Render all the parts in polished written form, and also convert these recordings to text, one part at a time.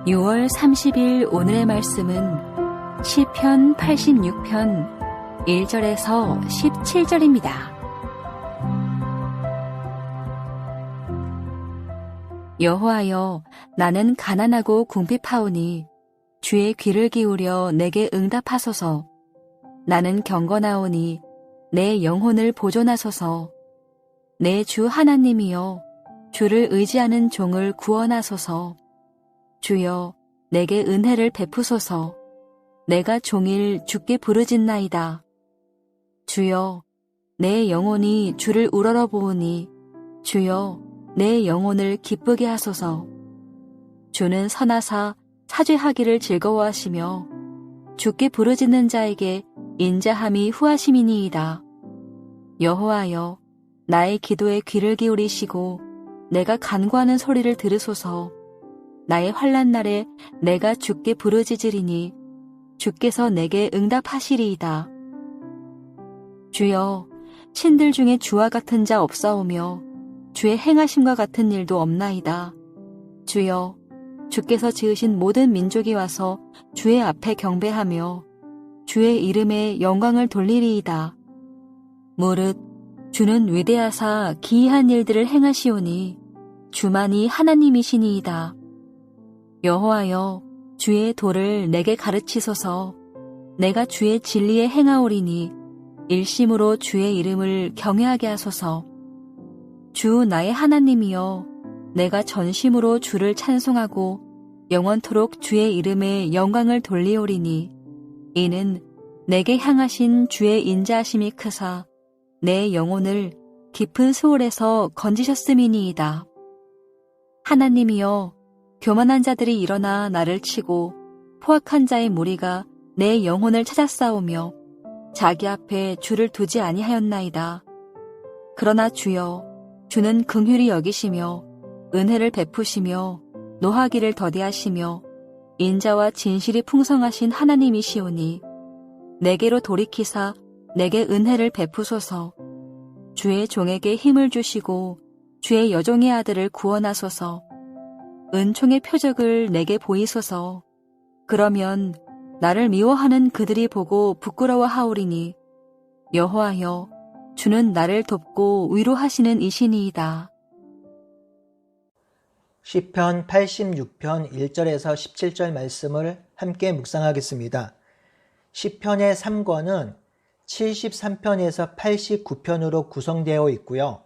6월 30일 오늘의 말씀은 시편 86편 1절에서 17절입니다. 여호와여, 나는 가난하고 궁핍하오니 주의 귀를 기울여 내게 응답하소서. 나는 경건하오니 내 영혼을 보존하소서. 내 주 하나님이여, 주를 의지하는 종을 구원하소서. 주여, 내게 은혜를 베푸소서. 내가 종일 주께 부르짖나이다. 주여, 내 영혼이 주를 우러러보오니 주여, 내 영혼을 기쁘게 하소서. 주는 선하사 사죄하기를 즐거워하시며 주께 부르짖는 자에게 인자함이 후하심이니이다. 여호와여, 나의 기도에 귀를 기울이시고 내가 간구하는 소리를 들으소서. 나의 환난 날에 내가 주께 부르짖으리니 주께서 내게 응답하시리이다. 주여, 신들 중에 주와 같은 자 없사오며 주의 행하심과 같은 일도 없나이다. 주여, 주께서 지으신 모든 민족이 와서 주의 앞에 경배하며 주의 이름에 영광을 돌리리이다. 무릇 주는 위대하사 기이한 일들을 행하시오니 주만이 하나님이시니이다. 여호와여, 주의 도를 내게 가르치소서. 내가 주의 진리에 행하오리니 일심으로 주의 이름을 경외하게 하소서. 주 나의 하나님이여, 내가 전심으로 주를 찬송하고 영원토록 주의 이름에 영광을 돌리오리니 이는 내게 향하신 주의 인자하심이 크사 내 영혼을 깊은 수월에서 건지셨음이니이다. 하나님이여, 교만한 자들이 일어나 나를 치고 포악한 자의 무리가 내 영혼을 찾아싸우며 자기 앞에 주를 두지 아니하였나이다. 그러나 주여, 주는 긍휼히 여기시며 은혜를 베푸시며 노하기를 더디하시며 인자와 진실이 풍성하신 하나님이시오니 내게로 돌이키사 내게 은혜를 베푸소서. 주의 종에게 힘을 주시고 주의 여종의 아들을 구원하소서. 은총의 표적을 내게 보이소서. 그러면 나를 미워하는 그들이 보고 부끄러워하오리니 여호와여, 주는 나를 돕고 위로하시는 이시니이다. 시편 86편 1절에서 17절 말씀을 함께 묵상하겠습니다. 시편의 3권은 73편에서 89편으로 구성되어 있고요.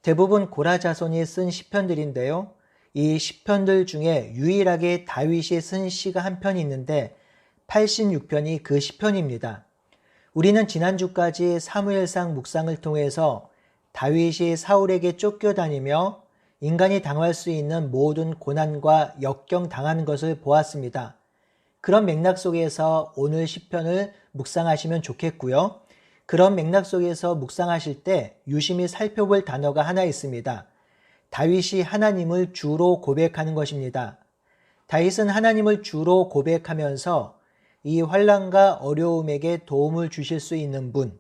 대부분 고라 자손이 쓴 시편들인데요. 이 시편들 중에 유일하게 다윗이 쓴 시가 한 편이 있는데 86편이 그 시편입니다. 우리는 지난주까지 사무엘상 묵상을 통해서 다윗이 사울에게 쫓겨다니며 인간이 당할 수 있는 모든 고난과 역경당하는 것을 보았습니다. 그런 맥락 속에서 오늘 시편을 묵상하시면 좋겠고요. 그런 맥락 속에서 묵상하실 때 유심히 살펴볼 단어가 하나 있습니다. 다윗이 하나님을 주로 고백하는 것입니다. 다윗은 하나님을 주로 고백하면서 이 환난과 어려움에게 도움을 주실 수 있는 분,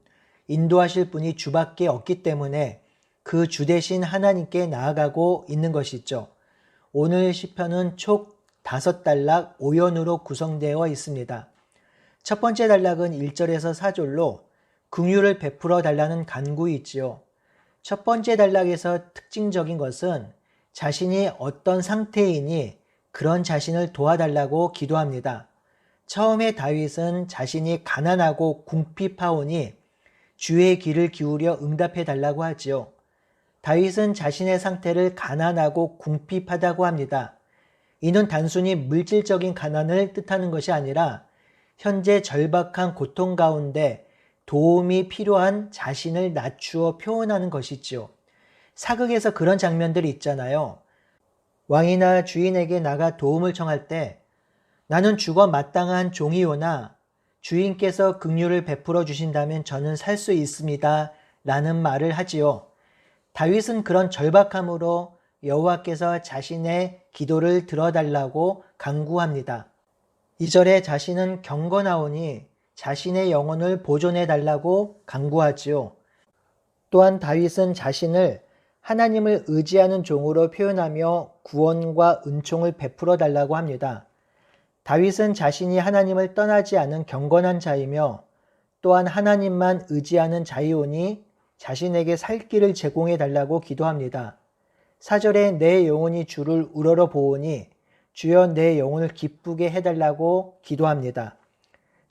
인도하실 분이 주밖에 없기 때문에 그 주 대신 하나님께 나아가고 있는 것이죠. 오늘 시편은 총 5단락 5연으로 구성되어 있습니다. 첫 번째 단락은 1절에서 4절로 긍휼을 베풀어 달라는 간구이 있지요. 첫 번째 단락에서 특징적인 것은 자신이 어떤 상태이니 그런 자신을 도와달라고 기도합니다. 처음에 다윗은 자신이 가난하고 궁핍하오니 주의 귀를 기울여 응답해 달라고 하지요. 다윗은 자신의 상태를 가난하고 궁핍하다고 합니다. 이는 단순히 물질적인 가난을 뜻하는 것이 아니라 현재 절박한 고통 가운데 도움이 필요한 자신을 낮추어 표현하는 것이지요. 사극에서 그런 장면들이 있잖아요. 왕이나 주인에게 나가 도움을 청할 때 나는 죽어 마땅한 종이오나 주인께서 긍휼을 베풀어 주신다면 저는 살 수 있습니다 라는 말을 하지요. 다윗은 그런 절박함으로 여호와께서 자신의 기도를 들어달라고 간구합니다. 2절에 자신은 경건하오니 자신의 영혼을 보존해 달라고 간구하지요. 또한 다윗은 자신을 하나님을 의지하는 종으로 표현하며 구원과 은총을 베풀어 달라고 합니다. 다윗은 자신이 하나님을 떠나지 않은 경건한 자이며 또한 하나님만 의지하는 자이오니 자신에게 살 길을 제공해 달라고 기도합니다. 4절에 내 영혼이 주를 우러러 보오니 주여 내 영혼을 기쁘게 해달라고 기도합니다.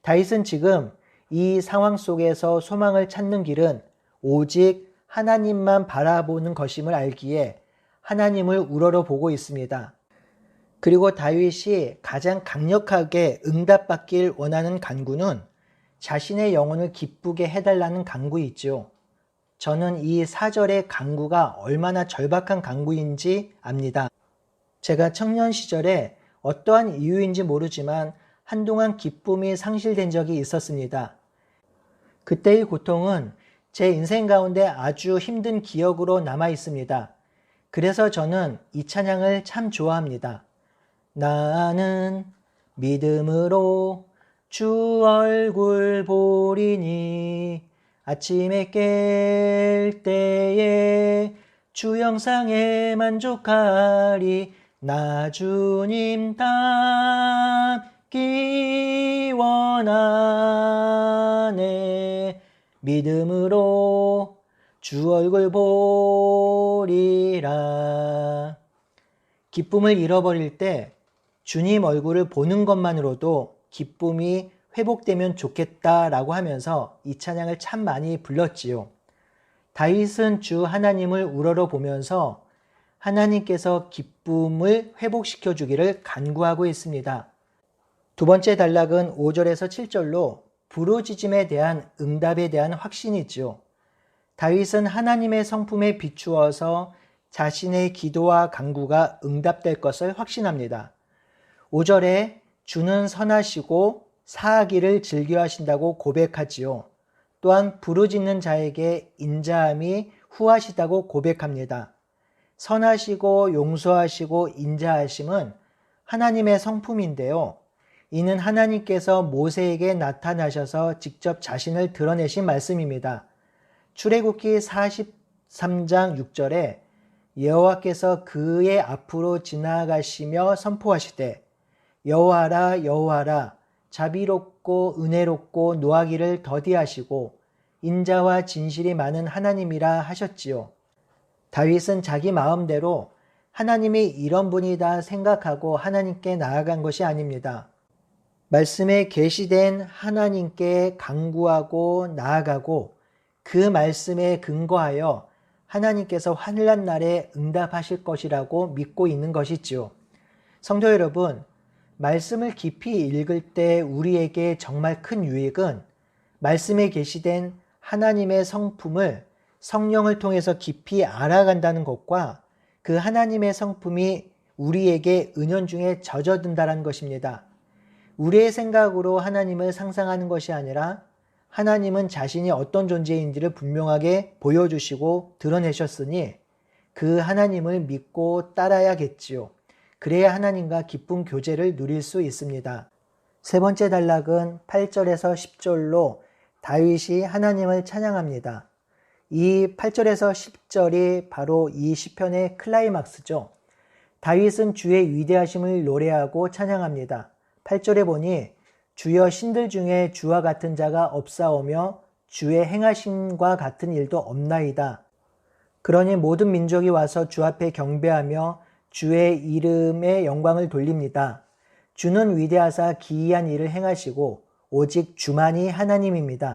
다윗은 지금 이 상황 속에서 소망을 찾는 길은 오직 하나님만 바라보는 것임을 알기에 하나님을 우러러 보고 있습니다. 그리고 다윗이 가장 강력하게 응답받길 원하는 간구는 자신의 영혼을 기쁘게 해달라는 간구이죠. 저는 이 4절의 간구가 얼마나 절박한 간구인지 압니다. 제가 청년 시절에 어떠한 이유인지 모르지만 한동안 기쁨이 상실된 적이 있었습니다. 그때의 고통은 제 인생 가운데 아주 힘든 기억으로 남아 있습니다. 그래서 저는 이 찬양을 참 좋아합니다. 나는 믿음으로 주 얼굴 보리니 아침에 깰 때에 주 영상에 만족하리 나 주님 닮기 원하네 믿음으로 주 얼굴 보리라. 기쁨을 잃어버릴 때 주님 얼굴을 보는 것만으로도 기쁨이 회복되면 좋겠다라고 하면서 이 찬양을 참 많이 불렀지요. 다윗은 주 하나님을 우러러 보면서 하나님께서 기쁨을 회복시켜 주기를 간구하고 있습니다. 두 번째 단락은 5절에서 7절로 부르짖음에 대한 응답에 대한 확신이지요. 다윗은 하나님의 성품에 비추어서 자신의 기도와 간구가 응답될 것을 확신합니다. 5절에 주는 선하시고 사하기를 즐겨하신다고 고백하지요. 또한 부르짖는 자에게 인자함이 후하시다고 고백합니다. 선하시고 용서하시고 인자하심은 하나님의 성품인데요. 이는 하나님께서 모세에게 나타나셔서 직접 자신을 드러내신 말씀입니다. 출애굽기 43장 6절에 여호와께서 그의 앞으로 지나가시며 선포하시되 여호와라 여호와라 자비롭고 은혜롭고 노하기를 더디하시고 인자와 진실이 많은 하나님이라 하셨지요. 다윗은 자기 마음대로 하나님이 이런 분이다 생각하고 하나님께 나아간 것이 아닙니다. 말씀에 계시된 하나님께 간구하고 나아가고 그 말씀에 근거하여 하나님께서 환난 날에 응답하실 것이라고 믿고 있는 것이지요. 성도 여러분, 말씀을 깊이 읽을 때 우리에게 정말 큰 유익은 말씀에 계시된 하나님의 성품을 성령을 통해서 깊이 알아간다는 것과 그 하나님의 성품이 우리에게 은연중에 젖어든다는 것입니다. 우리의 생각으로 하나님을 상상하는 것이 아니라 하나님은 자신이 어떤 존재인지를 분명하게 보여주시고 드러내셨으니 그 하나님을 믿고 따라야겠지요. 그래야 하나님과 기쁜 교제를 누릴 수 있습니다. 세 번째 단락은 8절에서 10절로 다윗이 하나님을 찬양합니다. 이 8절에서 10절이 바로 이 시편의 클라이막스죠. 다윗은 주의 위대하심을 노래하고 찬양합니다. 8절에 보니 주여 신들 중에 주와 같은 자가 없사오며 주의 행하심과 같은 일도 없나이다. 그러니 모든 민족이 와서 주 앞에 경배하며 주의 이름의 영광을 돌립니다. 주는 위대하사 기이한 일을 행하시고 오직 주만이 하나님입니다.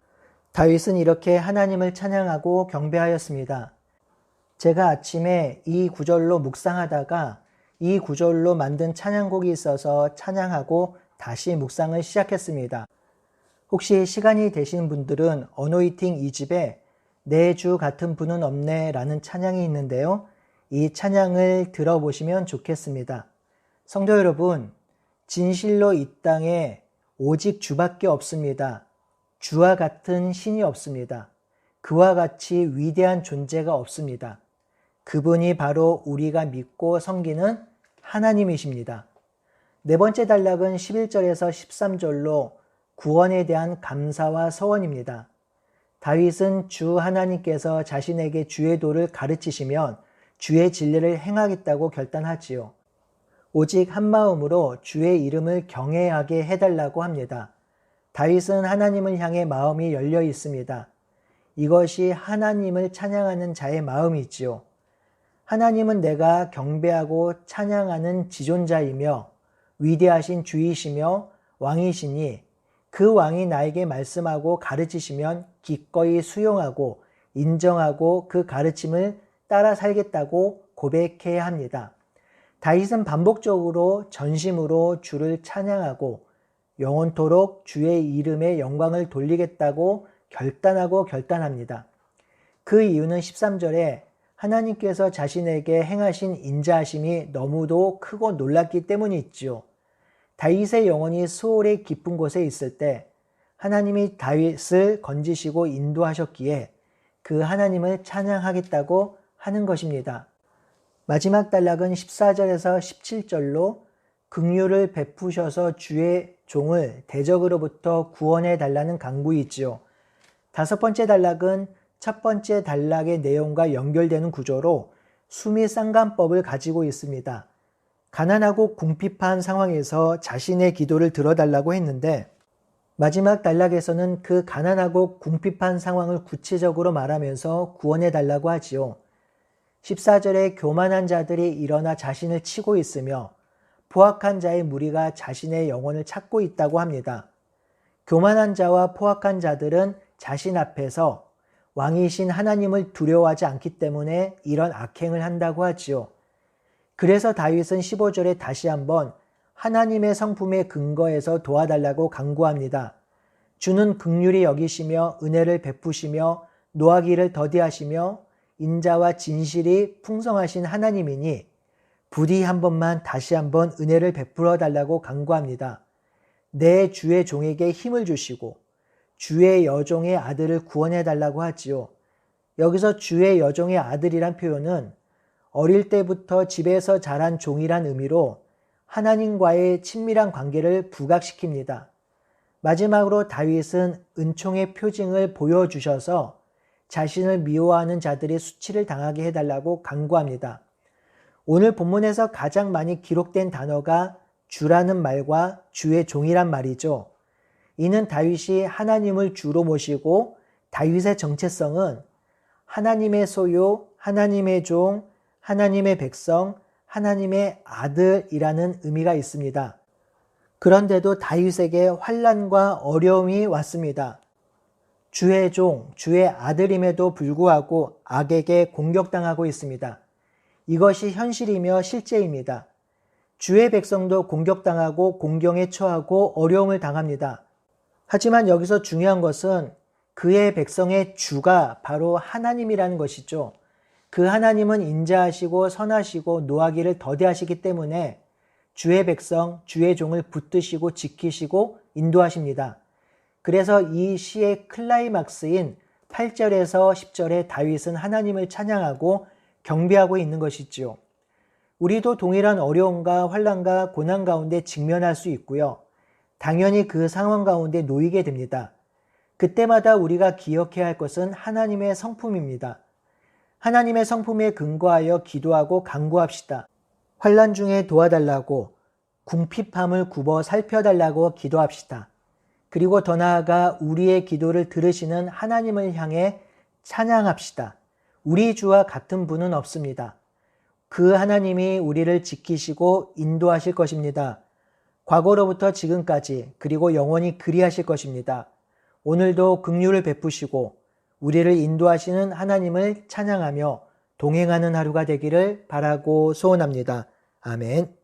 다윗은 이렇게 하나님을 찬양하고 경배하였습니다. 제가 아침에 이 구절로 묵상하다가 이 구절로 만든 찬양곡이 있어서 찬양하고 다시 묵상을 시작했습니다. 혹시 시간이 되신 분들은 어노이팅 2집에 내 주 같은 분은 없네 라는 찬양이 있는데요. 이 찬양을 들어보시면 좋겠습니다. 성도 여러분, 진실로 이 땅에 오직 주밖에 없습니다. 주와 같은 신이 없습니다. 그와 같이 위대한 존재가 없습니다. 그분이 바로 우리가 믿고 섬기는 하나님이십니다. 네 번째 단락은 11절에서 13절로 구원에 대한 감사와 서원입니다. 다윗은 주 하나님께서 자신에게 주의 도를 가르치시면 주의 진리를 행하겠다고 결단하지요. 오직 한 마음으로 주의 이름을 경외하게 해달라고 합니다. 다윗은 하나님을 향해 마음이 열려 있습니다. 이것이 하나님을 찬양하는 자의 마음이지요. 하나님은 내가 경배하고 찬양하는 지존자이며 위대하신 주이시며 왕이시니 그 왕이 나에게 말씀하고 가르치시면 기꺼이 수용하고 인정하고 그 가르침을 따라 살겠다고 고백해야 합니다. 다윗은 반복적으로 전심으로 주를 찬양하고 영원토록 주의 이름의 영광을 돌리겠다고 결단합니다. 그 이유는 13절에 하나님께서 자신에게 행하신 인자하심이 너무도 크고 놀랍기 때문이 있지요. 다윗의 영혼이 수월의 깊은 곳에 있을 때 하나님이 다윗을 건지시고 인도하셨기에 그 하나님을 찬양하겠다고 하는 것입니다. 마지막 단락은 14절에서 17절로 긍휼을 베푸셔서 주의 종을 대적으로부터 구원해 달라는 간구이지요. 5번째 단락은 첫 번째 단락의 내용과 연결되는 구조로 수미쌍간법을 가지고 있습니다. 가난하고 궁핍한 상황에서 자신의 기도를 들어달라고 했는데 마지막 단락에서는 그 가난하고 궁핍한 상황을 구체적으로 말하면서 구원해 달라고 하지요. 14절에 교만한 자들이 일어나 자신을 치고 있으며 포악한 자의 무리가 자신의 영혼을 찾고 있다고 합니다. 교만한 자와 포악한 자들은 자신 앞에서 왕이신 하나님을 두려워하지 않기 때문에 이런 악행을 한다고 하지요. 그래서 다윗은 15절에 다시 한번 하나님의 성품에 근거해서 도와달라고 간구합니다. 주는 긍휼히 여기시며 은혜를 베푸시며 노하기를 더디하시며 인자와 진실이 풍성하신 하나님이니 부디 한 번만 다시 한번 은혜를 베풀어 달라고 간구합니다. 내 주의 종에게 힘을 주시고 주의 여종의 아들을 구원해 달라고 하지요. 여기서 주의 여종의 아들이란 표현은 어릴 때부터 집에서 자란 종이란 의미로 하나님과의 친밀한 관계를 부각시킵니다. 마지막으로 다윗은 은총의 표징을 보여주셔서 자신을 미워하는 자들이 수치를 당하게 해달라고 간구합니다. 오늘 본문에서 가장 많이 기록된 단어가 주라는 말과 주의 종이란 말이죠. 이는 다윗이 하나님을 주로 모시고 다윗의 정체성은 하나님의 소유, 하나님의 종, 하나님의 백성, 하나님의 아들이라는 의미가 있습니다. 그런데도 다윗에게 환난과 어려움이 왔습니다. 주의 종, 주의 아들임에도 불구하고 악에게 공격당하고 있습니다. 이것이 현실이며 실제입니다. 주의 백성도 공격당하고 공경에 처하고 어려움을 당합니다. 하지만 여기서 중요한 것은 그의 백성의 주가 바로 하나님이라는 것이죠. 그 하나님은 인자하시고 선하시고 노하기를 더디하시기 때문에 주의 백성, 주의 종을 붙드시고 지키시고 인도하십니다. 그래서 이 시의 클라이막스인 8절에서 10절에 다윗은 하나님을 찬양하고 경배하고 있는 것이지요. 우리도 동일한 어려움과 환난과 고난 가운데 직면할 수 있고요. 당연히 그 상황 가운데 놓이게 됩니다. 그때마다 우리가 기억해야 할 것은 하나님의 성품입니다. 하나님의 성품에 근거하여 기도하고 간구합시다. 환난 중에 도와달라고, 궁핍함을 굽어 살펴달라고 기도합시다. 그리고 더 나아가 우리의 기도를 들으시는 하나님을 향해 찬양합시다. 우리 주와 같은 분은 없습니다. 그 하나님이 우리를 지키시고 인도하실 것입니다. 과거로부터 지금까지 그리고 영원히 그리하실 것입니다. 오늘도 긍휼을 베푸시고 우리를 인도하시는 하나님을 찬양하며 동행하는 하루가 되기를 바라고 소원합니다. 아멘.